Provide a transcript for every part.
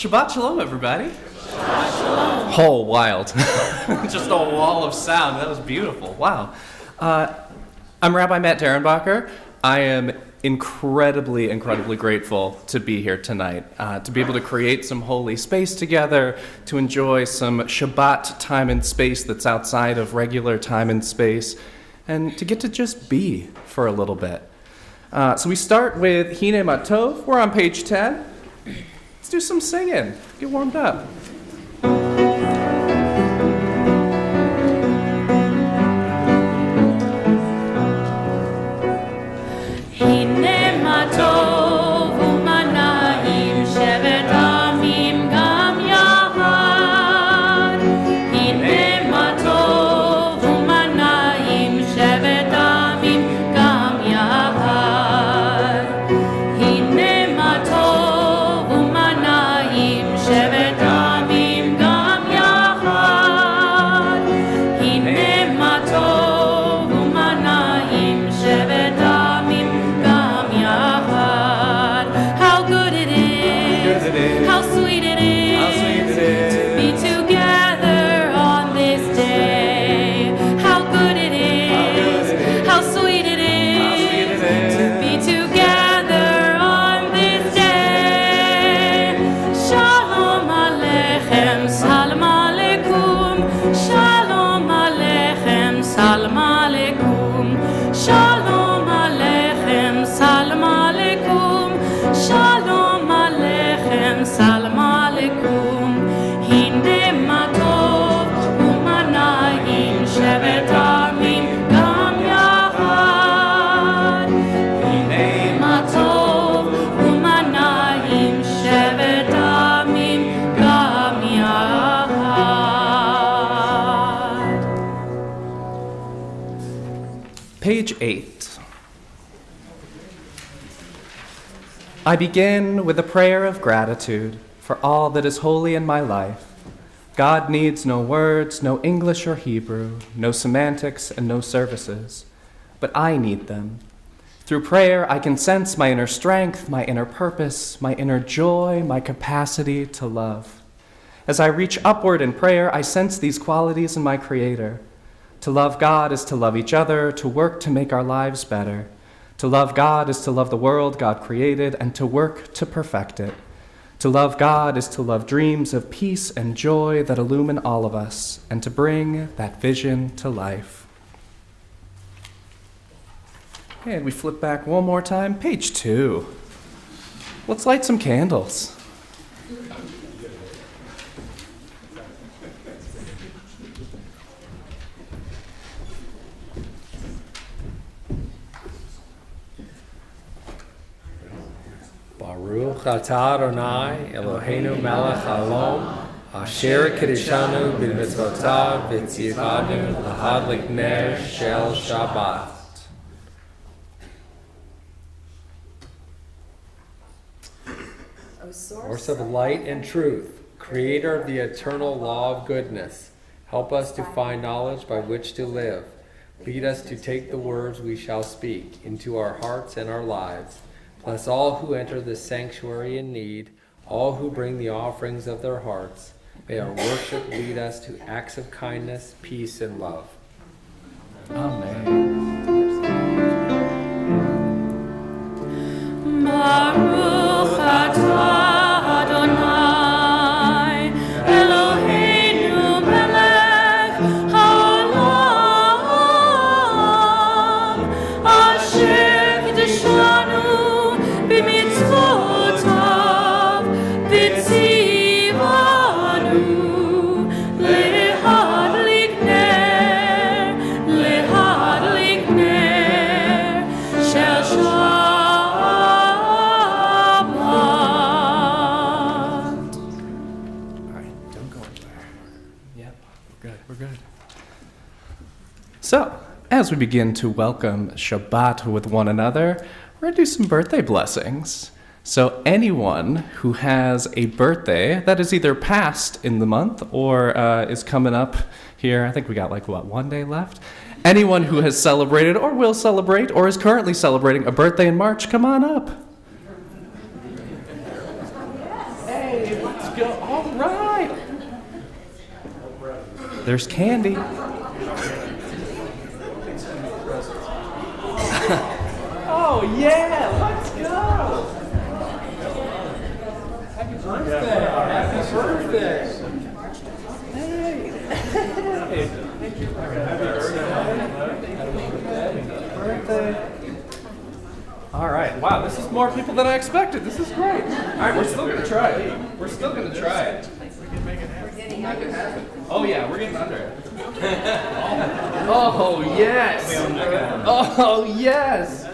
Shabbat Shalom, everybody. Shabbat Shalom. Oh, wild. Just a wall of sound. That was beautiful. Wow. I'm Rabbi Derrenbacher. I am incredibly grateful to be here tonight, to be able to create some holy space together, to enjoy some Shabbat time and space that's outside of regular time and space, and to get to just be for a little bit. So we start with Hine Matov. We're on page 10. Let's do some singing. Get warmed up. Page 8. I begin with a prayer of gratitude for all that is holy in my life. God needs no words, no English or Hebrew, no semantics and no services, but I need them. Through prayer, I can sense my inner strength, my inner purpose, my inner joy, my capacity to love. As I reach upward in prayer, I sense these qualities in my Creator. To love God is to love each other, to work to make our lives better. To love God is to love the world God created and to work to perfect it. To love God is to love dreams of peace and joy that illumine all of us and to bring that vision to life. And we flip back one more time, page 2. Let's light some candles. Baruch atah Adonai Eloheinu melech haolam asher kiddushanu b'mitzvotav v'tzivanu lahadlik ner shel Shabbat. Source of light and truth, creator of the eternal law of goodness, help us to find knowledge by which to live. Lead us to take the words we shall speak into our hearts and our lives. Bless all who enter this sanctuary in need, all who bring the offerings of their hearts. May our worship lead us to acts of kindness, peace, and love. Amen. Baruch atah Adonai Eloheinu melech haolam asher kiddushanu b'mitzvotav v'tzivanu lehadlik ner shel So, as we begin to welcome Shabbat with one another, we're going to do some birthday blessings. So anyone who has a birthday that is either passed in the month or is coming up here, I think we got one day left. Anyone who has celebrated or will celebrate or is currently celebrating a birthday in March, come on up. Hey, let's go. right. There's candy. Oh, yeah, let's go. Happy birthday. Happy birthday. All right. Wow, this is more people than I expected. This is great. All right, we're still gonna try it. We're still gonna try it. Oh yeah, we're getting under it. Oh yes. Oh yes.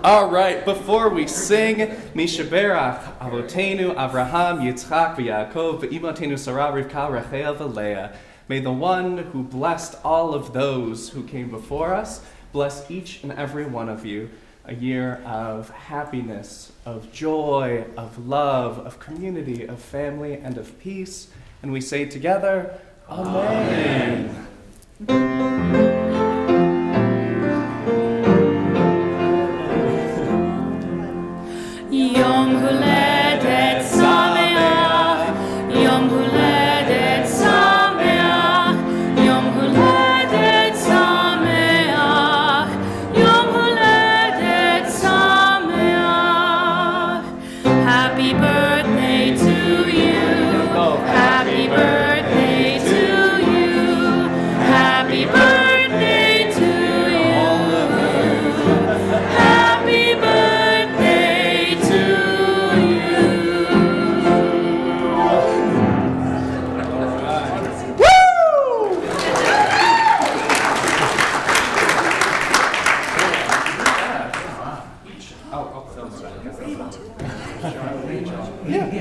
All right. Before we sing, Mishaberach Avotenu Avraham Yitzchak v'Yaakov v'Imotenu Sarah Rivka Rachel v'Leah. May the one who blessed all of those who came before us bless each and every one of you. A year of happiness, of joy, of love, of community, of family, and of peace. And we say together, Amen. Yom Huledet Sameach, Yom Huledet Sameach, Yom Huledet Sameach, Yom Huledet Sameach. Happy birthday to you. Happy birthday to you. Happy birthday to you. Happy birthday to you.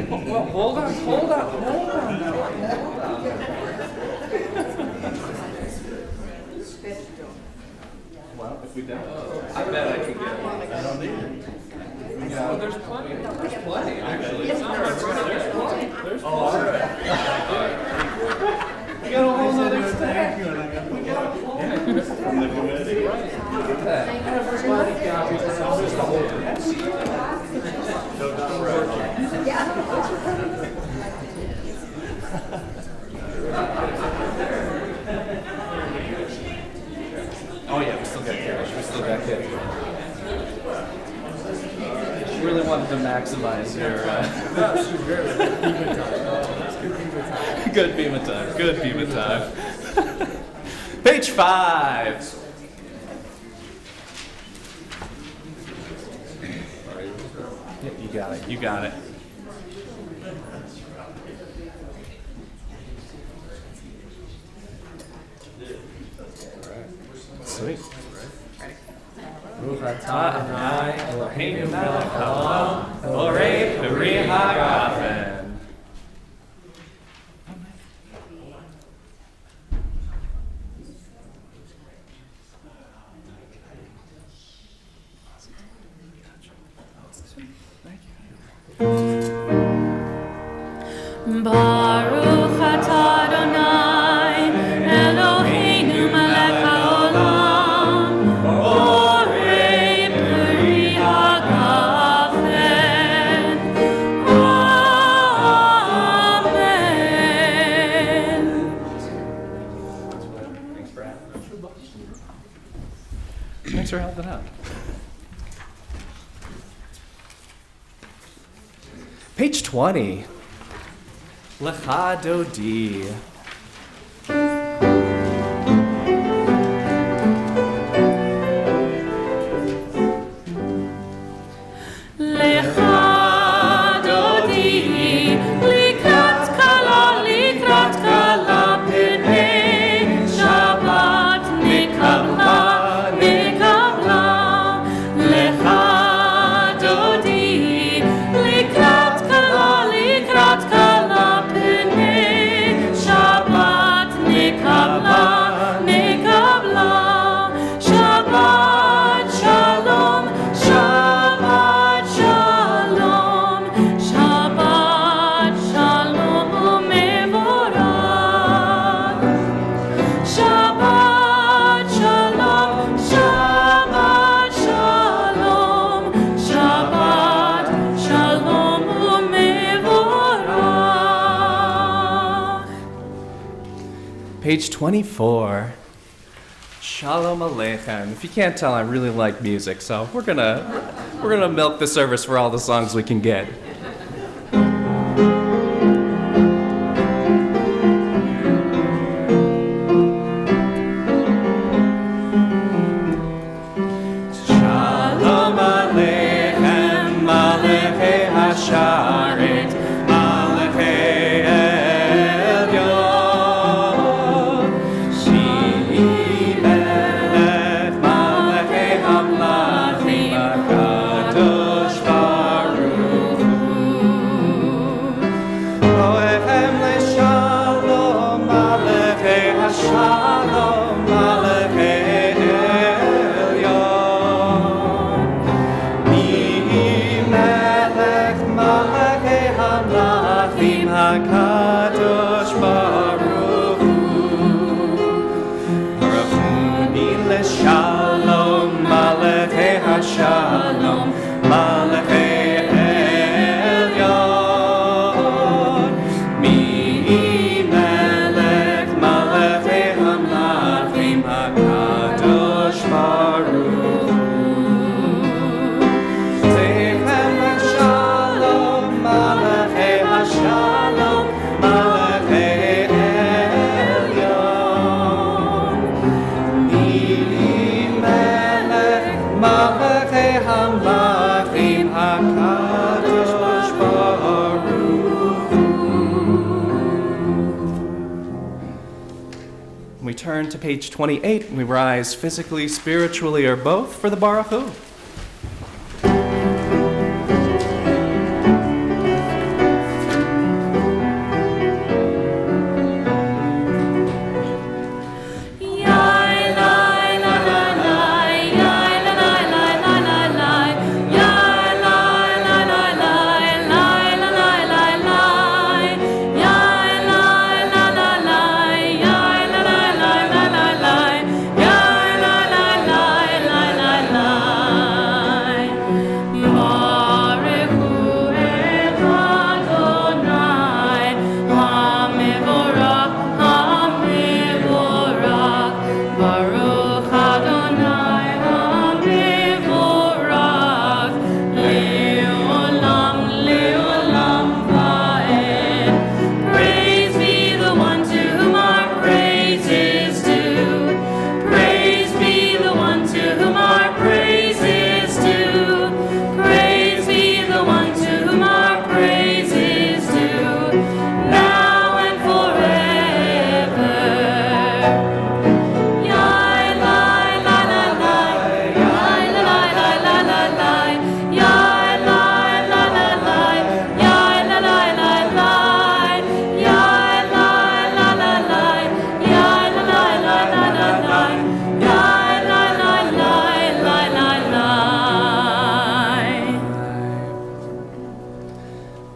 Well, hold on. Well, if we don't, I bet I can get it. I don't need it. Yeah, there's plenty. There's plenty, actually. It's not there's plenty. There's plenty. All right. We got a whole nother stack. We got a whole nother stack. From the committee. Look at that. Everybody got it. Just the whole Oh yeah, we still got cash. We still got cash. She really wanted to maximize your. Good Bima time. Good Bima time. Page 5. Yeah, you got it. You got it. Sweet. Baruch atah Adonai Eloheinu melech haolam, borei peri hagafen. Baruch atah Adonai Eloheinu melech haolam, borei peri hagafen. Amen. Thanks for helping out. Page 20. Lecha Dodi. Lecha Dodi, likrat kala pnei Shabbat nikabla. Lecha Dodi, likrat kala pnei Shabbat nikabla. Shabbat shalom, Shabbat shalom. Page 24. Shalom Aleichem. If you can't tell, I really like music, so we're gonna milk the service for all the songs we can get. Shalom Aleichem, Malachei Hasharet, Malachei Elyon, Shi Melech, Malachei Hamlachim, HaKadosh Baruch Hu. Oechem leShalom, Malachei Hashalom, Malachei HaKadosh Baruch Hu. Arachuni leShalom, Malachei Hashalom, Malachei Elyon. Mi Melech Malachei Hamlachim, HaKadosh Baruch Hu. Teichem leShalom, Malachei Hashalom, Malachei Elyon. Mi Melech Malachei Hamlachim, HaKadosh Baruch Hu. We turn to page 28 and we rise physically, spiritually, or both for the Baruch Hu.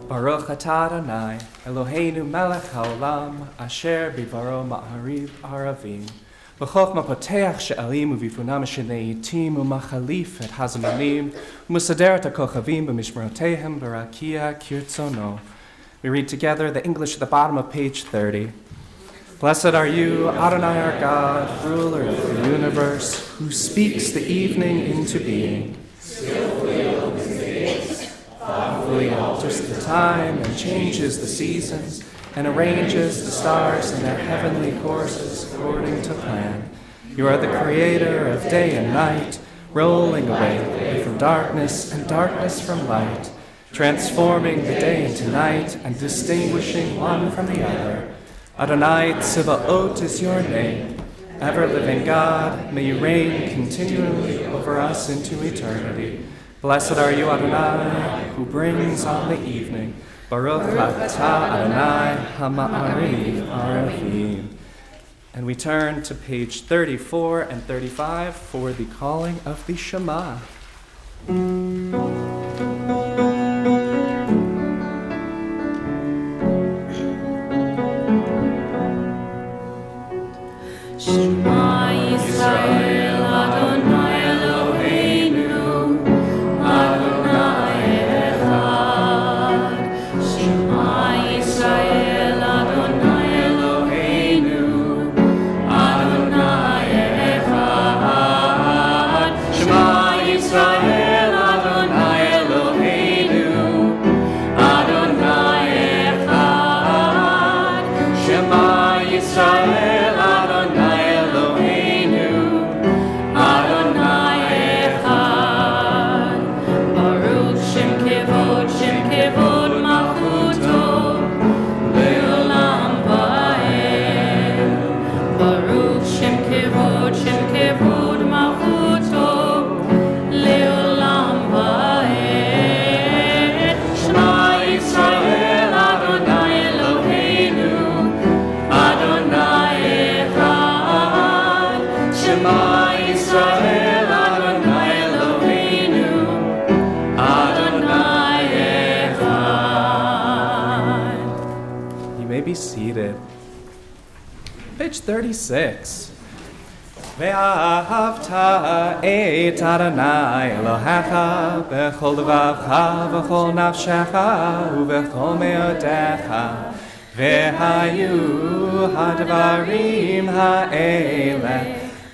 Baruch atah Adonai, Eloheinu melech haolam, asher bivaro ma'ariv aravim. B'chokhmah poteach she'alim uvifunam she'neitim u'machalif et hazamanim u'musader et ha'kochavim b'mishmerotehem b'rakia kirtzono. We read together the English at the bottom of page 30. Blessed are you, Adonai our God, ruler of the universe, who speaks the evening into being. Thoughtfully alters the time and changes the seasons and arranges the stars in their heavenly courses according to plan. You are the creator of day and night, rolling away from darkness and darkness from light, transforming the day into night and distinguishing one from the other. Adonai Tzivaot is your name. Ever-living God, may you reign continually over us into eternity. Blessed are you, Adonai, who brings on the evening. Baruch atah Adonai hama'ariv aravim. And we turn to page 34 and 35 for the calling of the Shema. Shema Yisrael Adonai Eloheinu Adonai Echad. Shema Yisrael Adonai Eloheinu be seated. Page 36. Ve'ahavta et Adonai Elohecha b'chol levavcha v'chol nafshecha u'v'chol me'odecha ve'hayu hadvarim ha'ele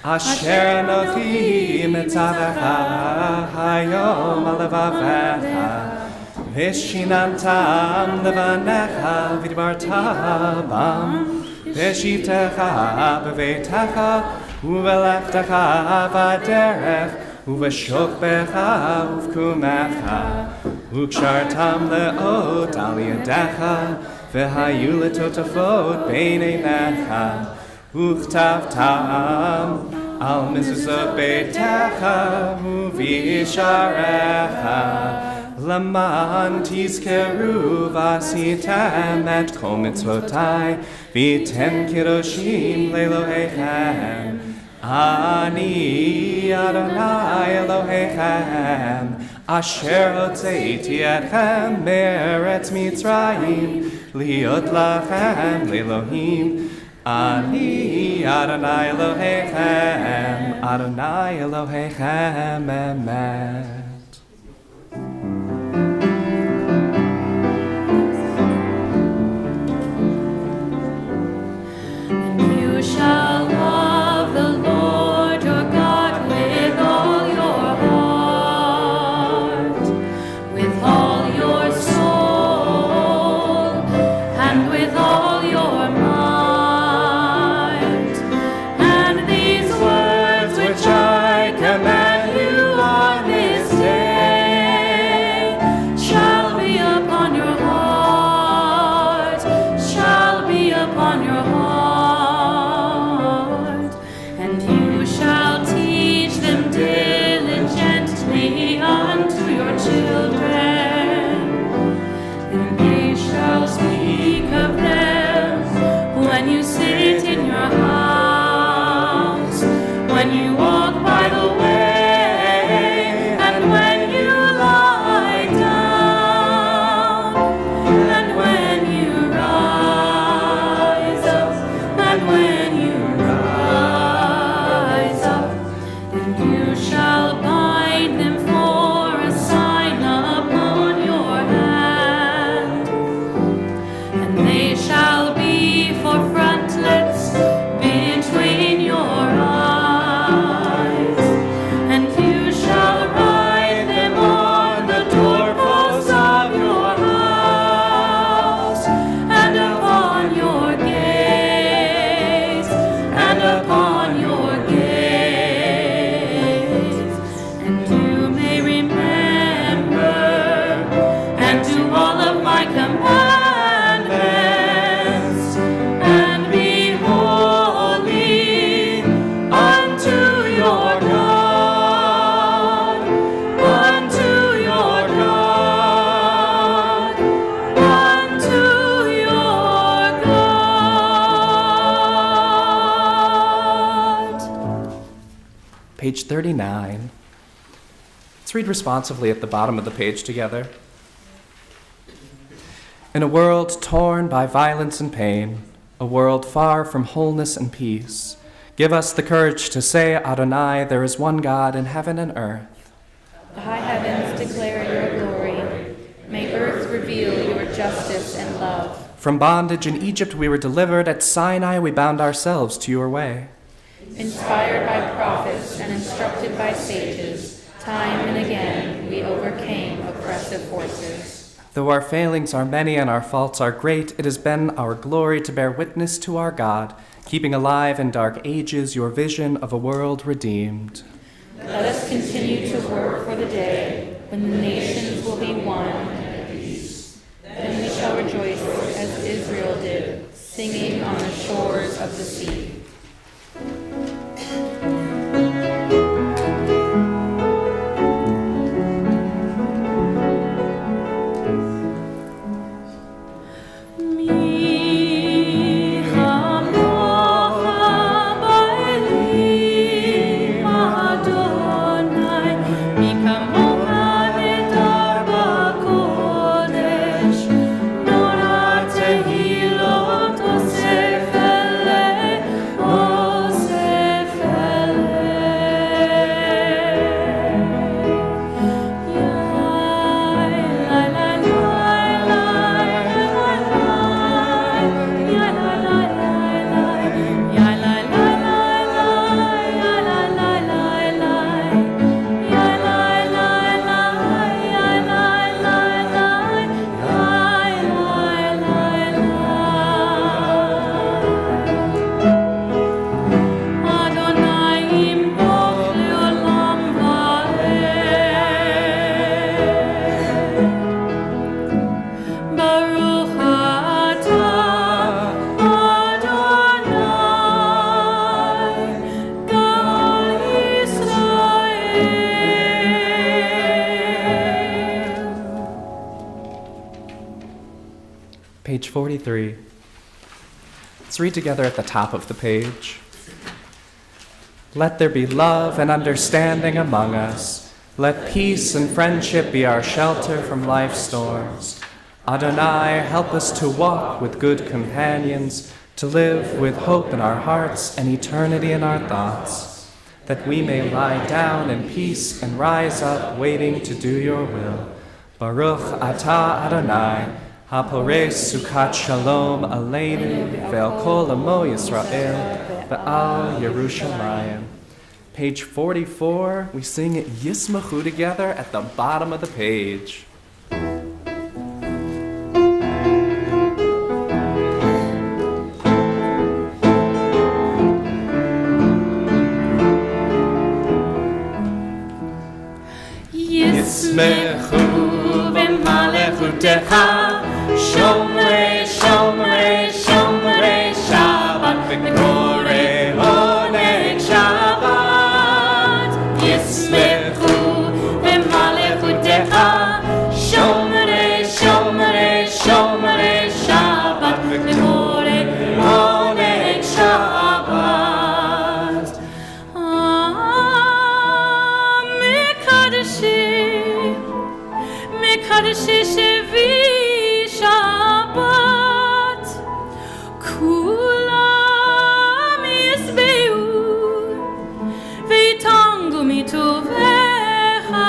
asher anochi mitzavecha hayom alevavecha v'shinantam levanecha v'dibarta bam v'shivtecha b'veitecha Uveleftecha v'derech, uveshokbecha uvkumecha, ukshartam leot al yadecha, v'hayu letotafot bein einecha, uchtavtam al mezuzot beitecha, uvisharecha, laman tizkeru v'asitem et kol mitzvotai, v'ten kiroshim le'Elohechem. Ani Adonai Elohechem, asher hotzeiti etchem me'eretz Mitzrayim, liot lachem le'Elohim. Ani Adonai Elohechem, Adonai Elohechem, emet. And you shall love the Lord your God with all your heart, with all your soul, and with all your might. And these words which I command you on this day shall be upon your heart, shall be upon your heart. And you shall teach them diligently unto your children, and they shall speak of them when you sit in your house, when you walk by the way, and when you lie down, and when you rise up, and when you rise up. And you shall bind them for a sign upon your hand, and they shall be for frontlets between your eyes. And you shall write them on the doorposts of your house, and upon your gates, and upon your gates. And you may remember and do all of my commandments, and be holy unto your God, unto your God, unto your God. Page 39. Let's read responsively at the bottom of the page together. In a world torn by violence and pain, a world far from wholeness and peace, give us the courage to say, Adonai, there is one God in heaven and earth. The high heavens declare your glory. May earth reveal your justice and love. From bondage in Egypt we were delivered. At Sinai we bound ourselves to your way. Inspired by prophets and instructed by sages, time and again we overcame oppressive forces. Though our failings are many and our faults are great, it has been our glory to bear witness to our God, keeping alive in dark ages your vision of a world redeemed. Let us continue to work for the day when the nations will be one at peace. Then we shall rejoice as Israel did, singing on the shores of the sea. Tehilot page 43. Let's read together at the top of the page. Let there be love and understanding among us. Let peace and friendship be our shelter from life's storms. Adonai, help us to walk with good companions, to live with hope in our hearts and eternity in our thoughts, that we may lie down in peace and rise up waiting to do your will. Baruch atah Adonai, haporeh sukat shalom aleinu ve'al kol amo Yisrael ve'al Yerushalayim. Page 44, we sing Yismachu together at the bottom of the page. Yismechu b'malechutecha, shomrei, shomrei, shomrei Shabbat, v'korei oneg Shabbat. Yismechu b'malechutecha, shomrei, shomrei, shomrei Shabbat, v'korei oneg Shabbat. Mekadeshi shevi Shabbat, kulam yisbeu veitangu mitovecha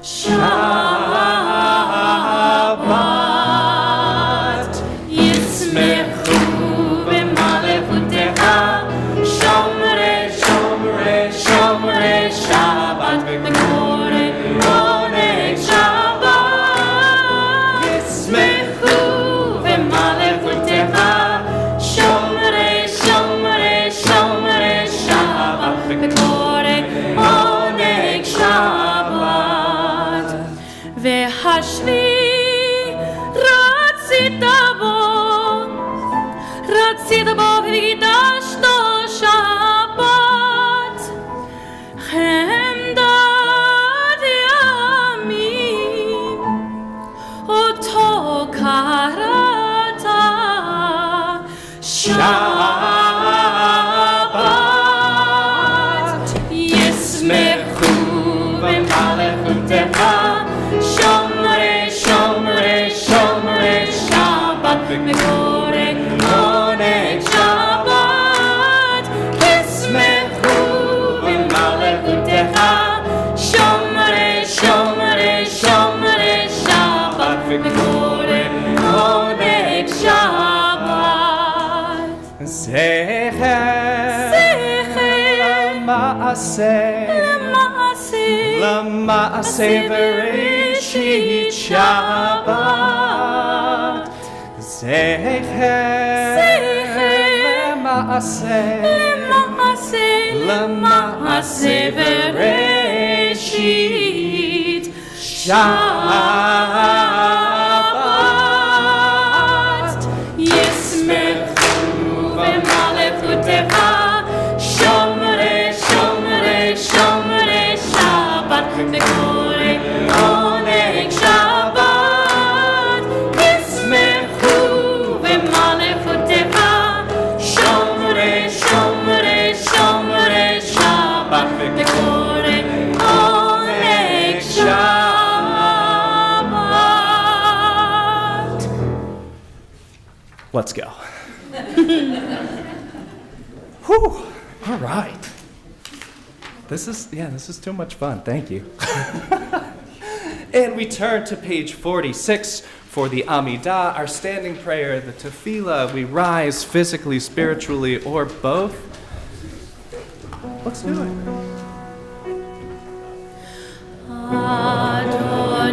Shabbat. Yismechu b'malechutecha, shomrei, shomrei, shomrei Shabbat, v'korei oneg Shabbat. Yismechu b'malechutecha, shomrei, shomrei, shomrei Shabbat, v'korei oneg Shabbat. V'hashvi ratzita bo v'gidashto Shabbat, chemdad yamim oto karata Shabbat. Yismechu b'malechutecha, shomrei, shomrei, shomrei Shabbat, v'korei oneg Shabbat. Yismechu b'malechutecha, shomrei, shomrei, shomrei Shabbat, v'korei oneg Shabbat. Zecher L'maaseh Bereshit Shabbat. Zecher L'maaseh Bereshit Shabbat. Yismechu b'malechutecha, shomrei, shomrei, shomrei Shabbat, v'korei oneg Shabbat. Yismechu b'malechutecha, shomrei, shomrei, shomrei Shabbat, v'korei oneg Shabbat. Let's go. Whew. All right. This is too much fun. Thank you. And we turn to page 46 for the Amidah, our standing prayer, the tefillah. We rise physically, spiritually, or both. Let's do it.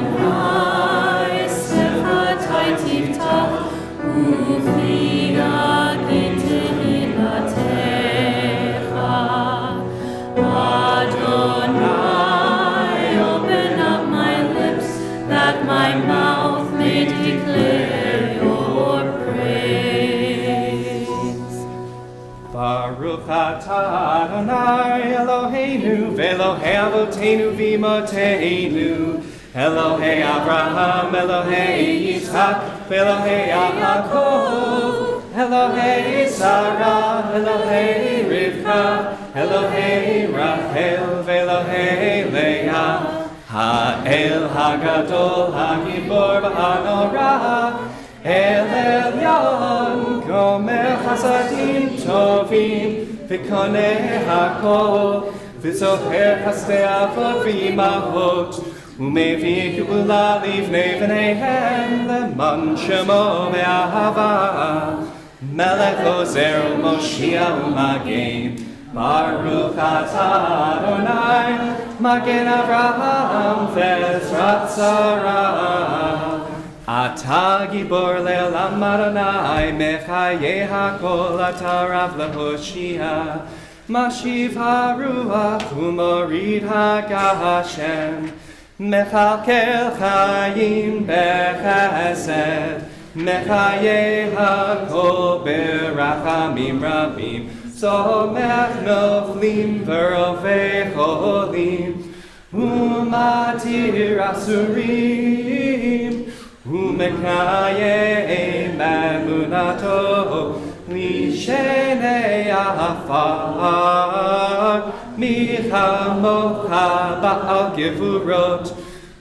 Adonai sefatai tiftach ufliga gittilatecha. Adonai, open up my lips that my mouth may declare your praise. Baruch atah Adonai Eloheinu v'Elohei Avoteinu v'Imotenu Elohei Abraham Elohei Yitzchak Elohei Yaakov, Elohei Sarah, Elohei Rivka, Elohei Rachel, Elohei Leah, Ha'el Hagadol, Hagibor B'Hanorah, El Elyon, Gomer Chasadim Tovim, V'koneh HaKol, V'zocher Chasdei Avot V'imahot, U'mevih Geula Livnei V'neihem, Leman Shemo Be'ahava, Melech Ozer U'Moshiach U'Magen, Baruch Atah Adonai, Magen Avraham V'ezrat Sarah. Ata Gibor Le'olam Adonai, Mechayeh HaKol, Ata Rav Lehoshia, Mashiv HaRuach, U'morid HaGashem, Mechalkel Chayim Bechesed, Mechayeh HaKol Berachamim Rabim, Somech Noflim V'rovei Cholim, U'matir Asurim, U'mekayeh Mamunato, Lishenei Afar, Michamocha Ba'al Gevurot,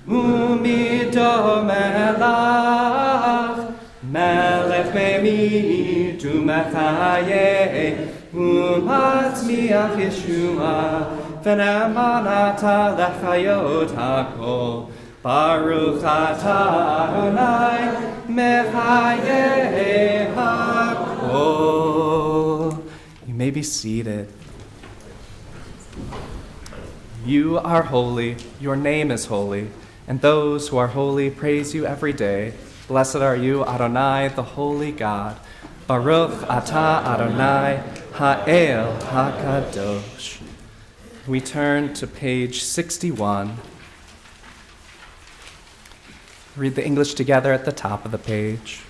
U'mido Melach, Melech Memid, U'mekayeh, U'matzmiach Yeshua, V'ne'amanata Lechayot HaKol, Baruch Atah Adonai, Mechayeh HaKol. You may be seated. You are holy, your name is holy, and those who are holy praise you every day. Blessed are you, Adonai, the holy God. Baruch Atah Adonai, Ha'el HaKadosh. We turn to page 61. Read the English together at the top of the page.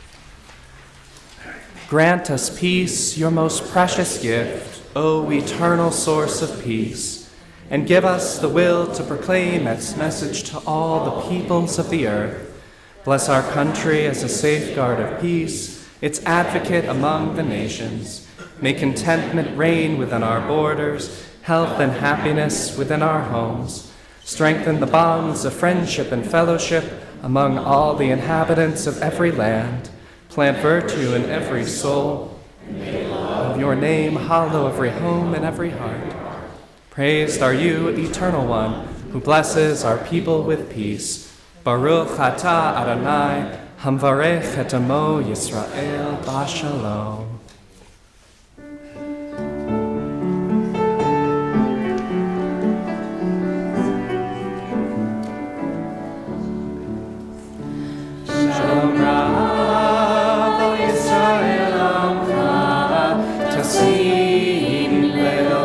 Grant us peace, your most precious gift, O eternal source of peace, and give us the will to proclaim its message to all the peoples of the earth. Bless our country as a safeguard of peace, its advocate among the nations. May contentment reign within our borders, health and happiness within our homes. Strengthen the bonds of friendship and fellowship among all the inhabitants of every land. Plant virtue in every soul. Of your name hallow every home and every heart. Praised are you, Eternal One, who blesses our people with peace. Baruch Atah Adonai, Hamvarech et Amo Yisrael Bashalom. Tasim leolam.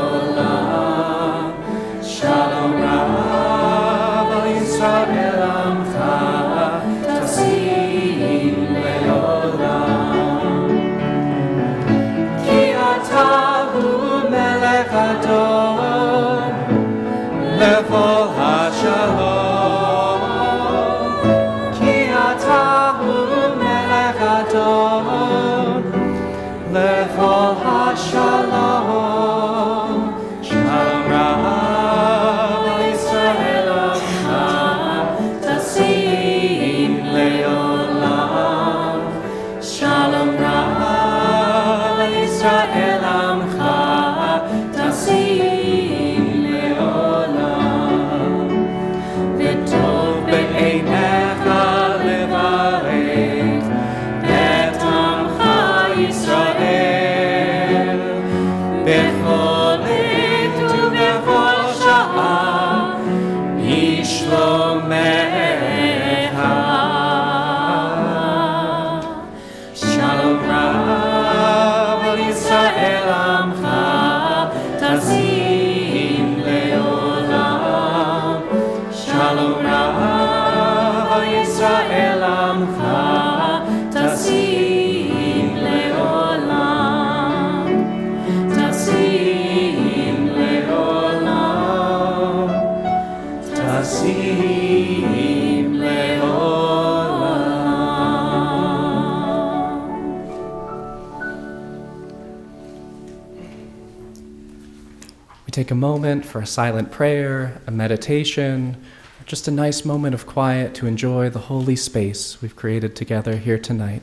take a moment for a silent prayer, a meditation, or just a nice moment of quiet to enjoy the holy space we've created together here tonight.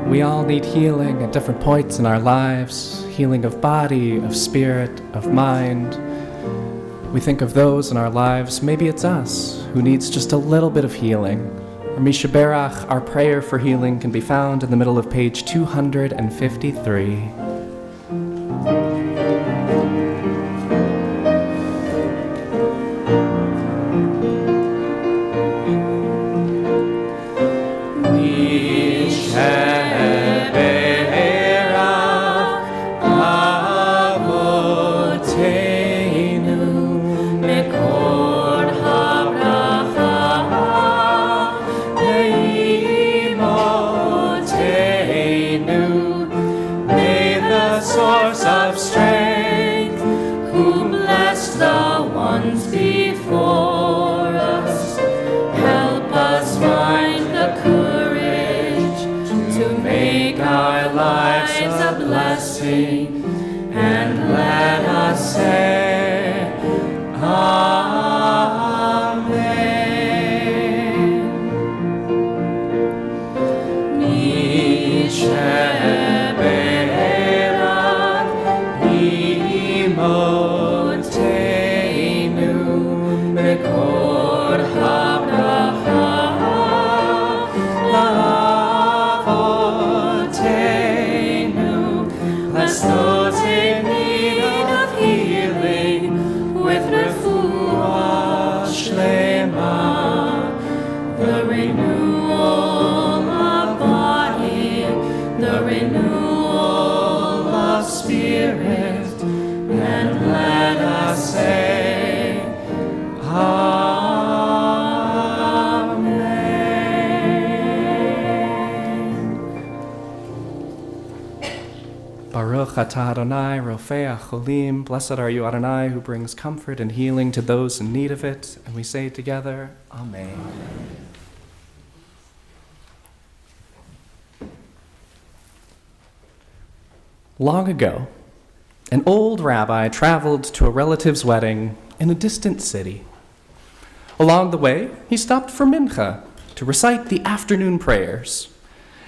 We all need healing at different points in our lives, healing of body, of spirit, of mind. We think of those in our lives, maybe it's us, who needs just a little bit of healing. Or Mishaberach, our prayer for healing can be found in the middle of page 253. And let us say, Amen. Misheberat imotenu mekor habracha lavotenu. Bless those in need of healing with refuah shlema, the renewal of body, the renewal of spirit, and let us say, Baruch atah Adonai, Rofei HaCholim. Blessed are you, Adonai, who brings comfort and healing to those in need of it. And we say together, Amen. Long ago, an old rabbi traveled to a relative's wedding in a distant city. Along the way, he stopped for mincha to recite the afternoon prayers.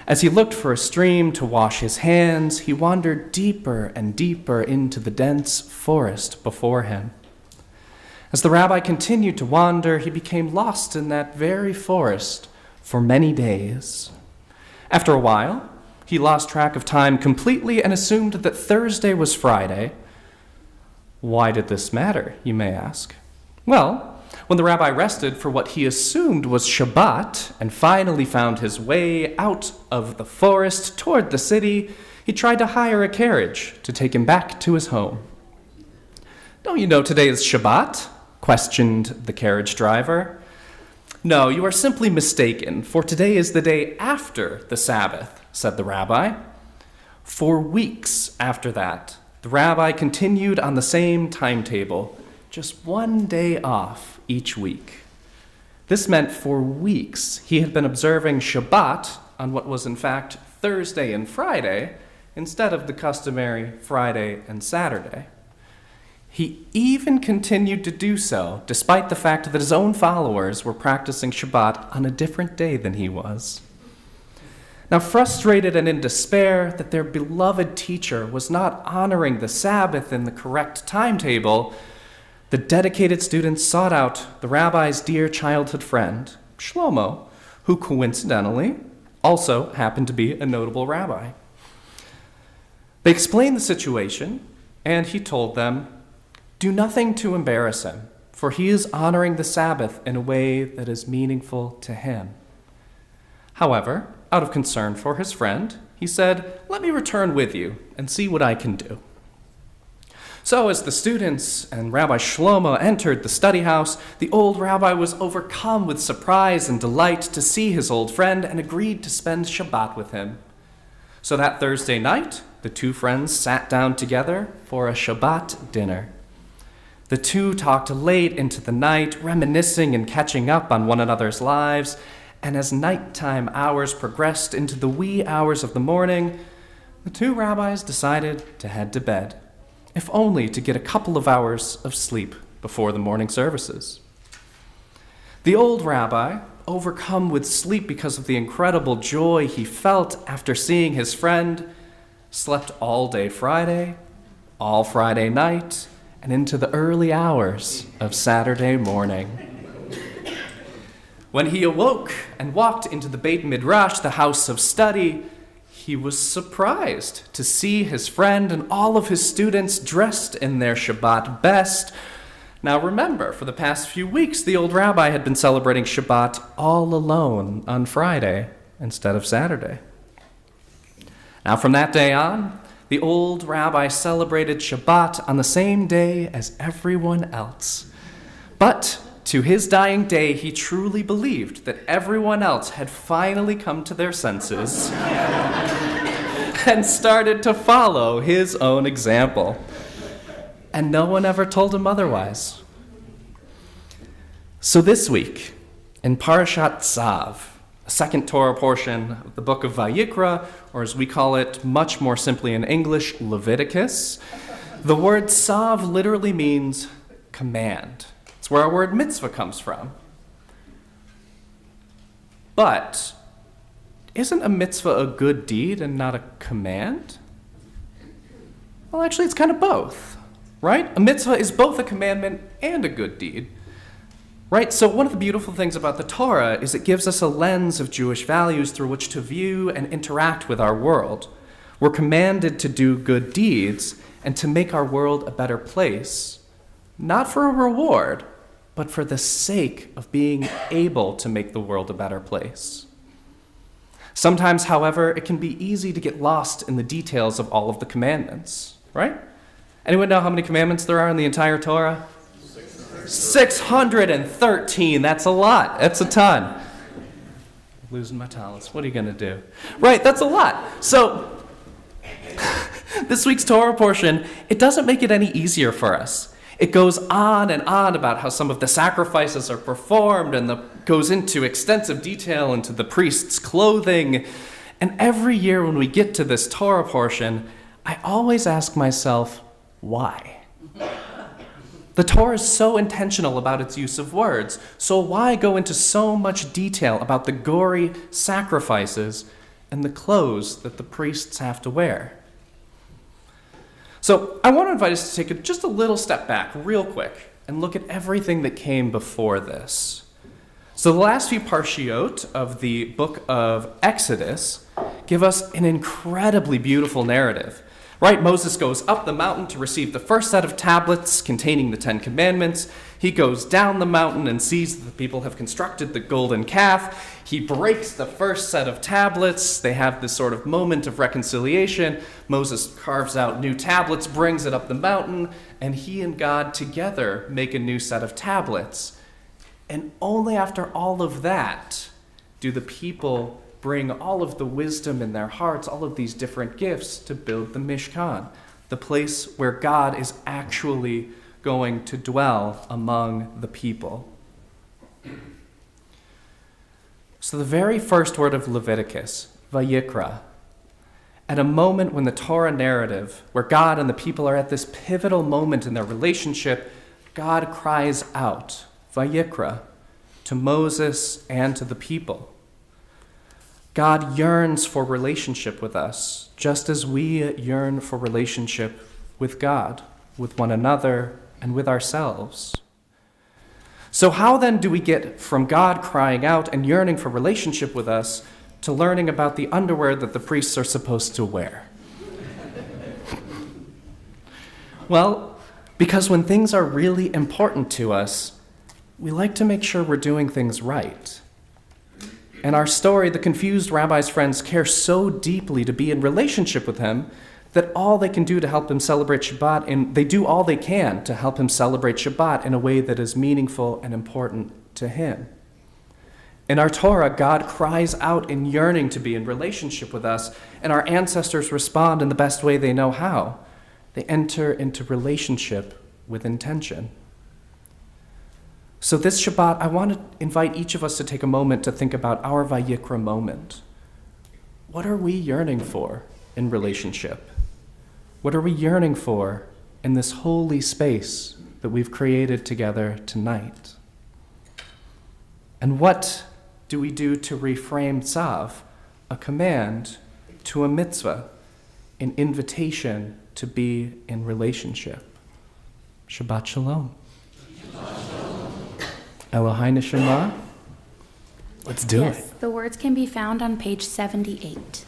As he looked for a stream to wash his hands, he wandered deeper and deeper into the dense forest before him. As the rabbi continued to wander, he became lost in that very forest for many days. After a while, he lost track of time completely and assumed that Thursday was Friday. Why did this matter, you may ask? Well, when the rabbi rested for what he assumed was Shabbat and finally found his way out of the forest toward the city, he tried to hire a carriage to take him back to his home. "Don't you know today is Shabbat?" questioned the carriage driver. "No, you are simply mistaken, for today is the day after the Sabbath," said the rabbi. For weeks after that, the rabbi continued on the same timetable, just one day off each week. This meant for weeks he had been observing Shabbat on what was in fact Thursday and Friday instead of the customary Friday and Saturday. He even continued to do so despite the fact that his own followers were practicing Shabbat on a different day than he was. Now, frustrated and in despair that their beloved teacher was not honoring the Sabbath in the correct timetable, the dedicated students sought out the rabbi's dear childhood friend, Shlomo, who coincidentally also happened to be a notable rabbi. They explained the situation, and he told them, "Do nothing to embarrass him, for he is honoring the Sabbath in a way that is meaningful to him." However, out of concern for his friend, he said, "Let me return with you and see what I can do." So as the students and Rabbi Shlomo entered the study house, the old rabbi was overcome with surprise and delight to see his old friend and agreed to spend Shabbat with him. So that Thursday night, the two friends sat down together for a Shabbat dinner. The two talked late into the night, reminiscing and catching up on one another's lives, and as nighttime hours progressed into the wee hours of the morning, the two rabbis decided to head to bed, if only to get a couple of hours of sleep before the morning services. The old rabbi, overcome with sleep because of the incredible joy he felt after seeing his friend, slept all day Friday, all Friday night, and into the early hours of Saturday morning. When he awoke and walked into the Beit Midrash, the house of study, he was surprised to see his friend and all of his students dressed in their Shabbat best. Now remember, for the past few weeks, the old rabbi had been celebrating Shabbat all alone on Friday instead of Saturday. Now from that day on, the old rabbi celebrated Shabbat on the same day as everyone else. But to his dying day, he truly believed that everyone else had finally come to their senses and started to follow his own example. And no one ever told him otherwise. So this week, in Parashat Tzav, a second Torah portion of the book of Vayikra, or as we call it much more simply in English, Leviticus, the word Tzav literally means command. It's where our word mitzvah comes from. But isn't a mitzvah a good deed and not a command? Well, actually, it's kind of both, right? A mitzvah is both a commandment and a good deed, right? So one of the beautiful things about the Torah is it gives us a lens of Jewish values through which to view and interact with our world. We're commanded to do good deeds and to make our world a better place, not for a reward, but for the sake of being able to make the world a better place. Sometimes, however, it can be easy to get lost in the details of all of the commandments, right? Anyone know how many commandments there are in the entire Torah? 613. That's a lot. That's a ton. I'm losing my talents. What are you going to do? Right, that's a lot. So this week's Torah portion, it doesn't make it any easier for us. It goes on and on about how some of the sacrifices are performed and goes into extensive detail into the priest's clothing. And every year when we get to this Torah portion, I always ask myself, why? The Torah is so intentional about its use of words, so why go into so much detail about the gory sacrifices and the clothes that the priests have to wear? So I want to invite us to take just a little step back real quick and look at everything that came before this. So the last few parshiot of the book of Exodus give us an incredibly beautiful narrative. Right, Moses goes up the mountain to receive the first set of tablets containing the 10 Commandments. He goes down the mountain and sees that the people have constructed the golden calf. He breaks the first set of tablets. They have this sort of moment of reconciliation. Moses carves out new tablets, brings it up the mountain, and he and God together make a new set of tablets. And only after all of that do the people bring all of the wisdom in their hearts, all of these different gifts to build the Mishkan, the place where God is actually going to dwell among the people. So the very first word of Leviticus, Vayikra, at a moment when the Torah narrative, where God and the people are at this pivotal moment in their relationship, God cries out, Vayikra, to Moses and to the people. God yearns for relationship with us, just as we yearn for relationship with God, with one another, and with ourselves. So how then do we get from God crying out and yearning for relationship with us to learning about the underwear that the priests are supposed to wear? Well, because when things are really important to us, we like to make sure we're doing things right. In our story, the confused rabbi's friends care so deeply to be in relationship with him that all they can do to help him celebrate Shabbat, and they do all they can to help him celebrate Shabbat in a way that is meaningful and important to him. In our Torah, God cries out in yearning to be in relationship with us, and our ancestors respond in the best way they know how. They enter into relationship with intention. So this Shabbat, I want to invite each of us to take a moment to think about our Vayikra moment. What are we yearning for in relationship? What are we yearning for in this holy space that we've created together tonight? And what do we do to reframe tzav, a command, to a mitzvah, an invitation to be in relationship? Shabbat shalom. Elohai Neshama. Let's do it. Yes, the words can be found on page 78.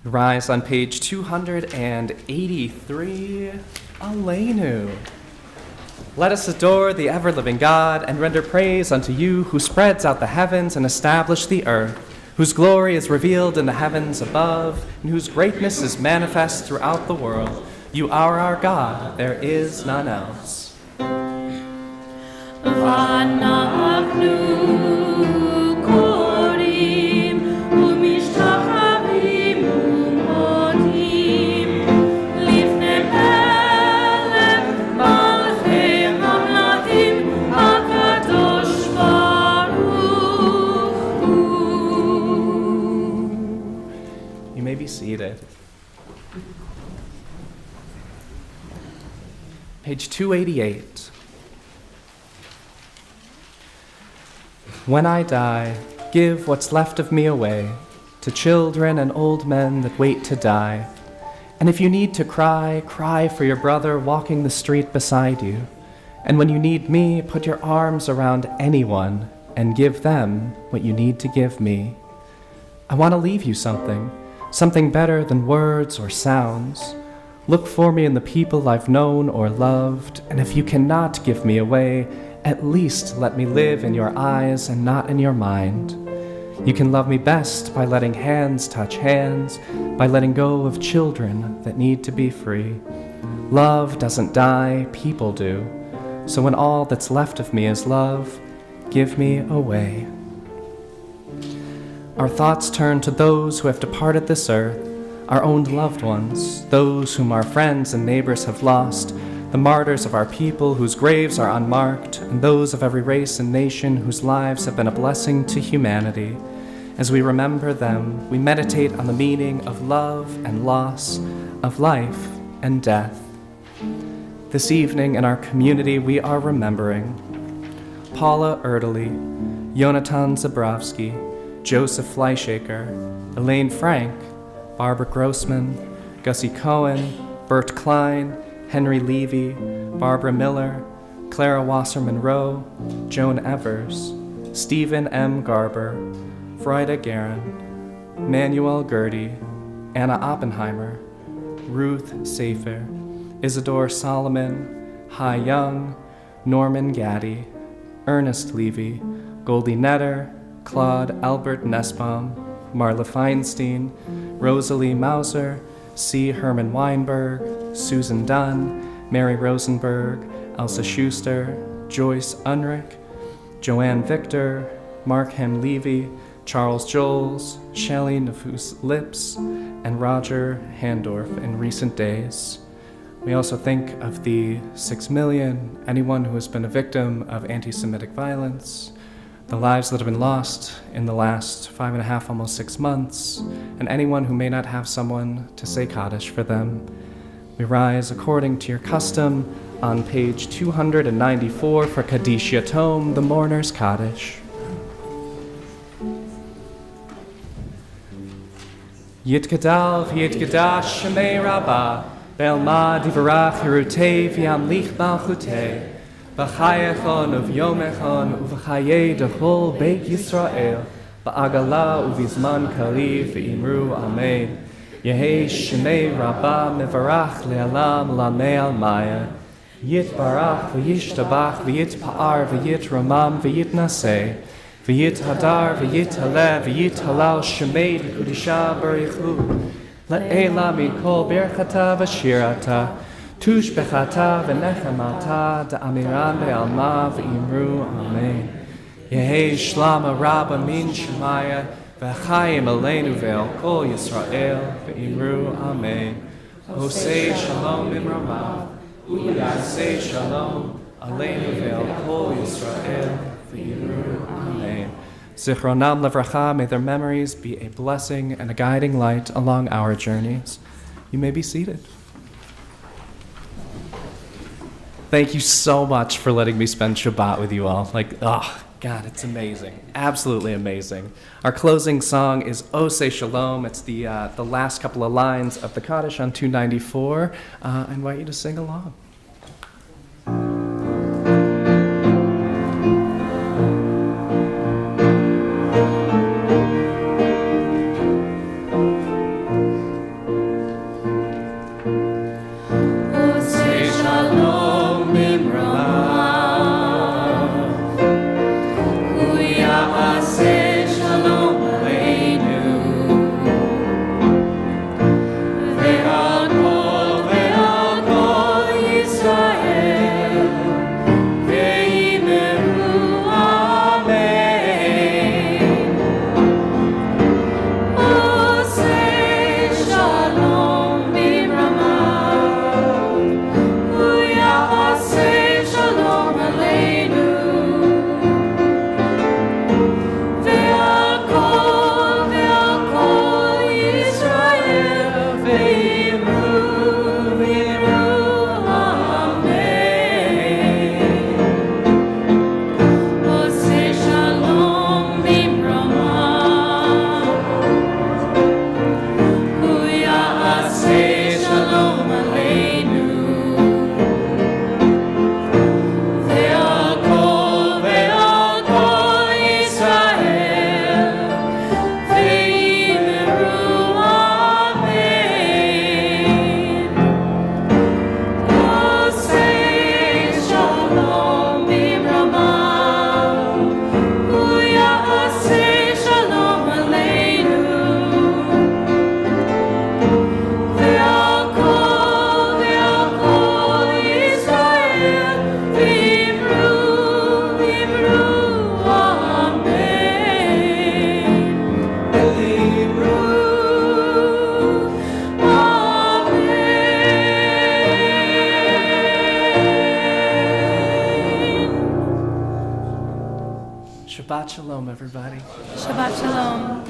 Rise on page 283, Aleinu. Let us adore the ever-living God and render praise unto you who spreads out the heavens and established the earth, whose glory is revealed in the heavens above, and whose greatness is manifest throughout the world. You are our God, there is none else. Seated. Page 288. When I die, give what's left of me away to children and old men that wait to die. And if you need to cry, cry for your brother walking the street beside you. And when you need me, put your arms around anyone and give them what you need to give me. I want to leave you something better than words or sounds. Look for me in the people I've known or loved, and if you cannot give me away, at least let me live in your eyes and not in your mind. You can love me best by letting hands touch hands, by letting go of children that need to be free. Love doesn't die, people do. So when all that's left of me is love, give me away. Our thoughts turn to those who have departed this earth, our own loved ones, those whom our friends and neighbors have lost, the martyrs of our people whose graves are unmarked, and those of every race and nation whose lives have been a blessing to humanity. As we remember them, we meditate on the meaning of love and loss, of life and death. This evening in our community, we are remembering Paula Erdely, Jonathan Zabrowski, Joseph Fleischaker, Elaine Frank, Barbara Grossman, Gussie Cohen, Bert Klein, Henry Levy, Barbara Miller, Clara Wasserman Rowe, Joan Evers, Stephen M. Garber, Frida Guerin, Manuel Gertie, Anna Oppenheimer, Ruth Safer, Isidore Solomon, Hai Young, Norman Gaddy, Ernest Levy, Goldie Netter, Claude Albert Nussbaum, Marla Feinstein, Rosalie Mauser, C. Herman Weinberg, Susan Dunn, Mary Rosenberg, Elsa Schuster, Joyce Unrick, Joanne Victor, Mark Hem Levy, Charles Joles, Shelley Nafus Lips, and Roger Handorf in recent days. We also think of the 6 million, anyone who has been a victim of anti-Semitic violence, the lives that have been lost in the last 5.5, almost 6 months, and anyone who may not have someone to say Kaddish for them. We rise according to your custom on page 294 for Kaddish Yatom, the Mourner's Kaddish. Yitgadal v'yitgadash shemei Rabbah, Be'elma divarach hirutei v'yamlich malchutei, V'chayechon uv'yomechon uv'chayei dechol Beit Yisrael, Ba'agala uv'izman kariv v'imru amen. Yehei shemei Rabbah mevarach le'alam lamei almaya, Yitbarach v'yishtabach v'yitpa'ar v'yitramam v'yitnaseh, V'yithadar, v'yithaleh, v'yithalal shemei d'kudisha barichu. Le'ela mikol birchata v'shirata, tush bechata v'nechamata, da'amiran be'alma v'imru amen. Yehei shlama rabba min shemaya, v'chayim aleinu ve'al kol Yisrael, v'imru amen. Hosei shalom imrama, u'yasei shalom, aleinu ve'al kol Yisrael, v'imru amen. Zichronam levracha, may their memories be a blessing and a guiding light along our journeys. You may be seated. Thank you so much for letting me spend Shabbat with you all. God, it's amazing. Absolutely amazing. Our closing song is Oseh Shalom. It's the last couple of lines of the Kaddish on 294. I invite you to sing along. Shabbat Shalom, everybody. Shabbat Shalom.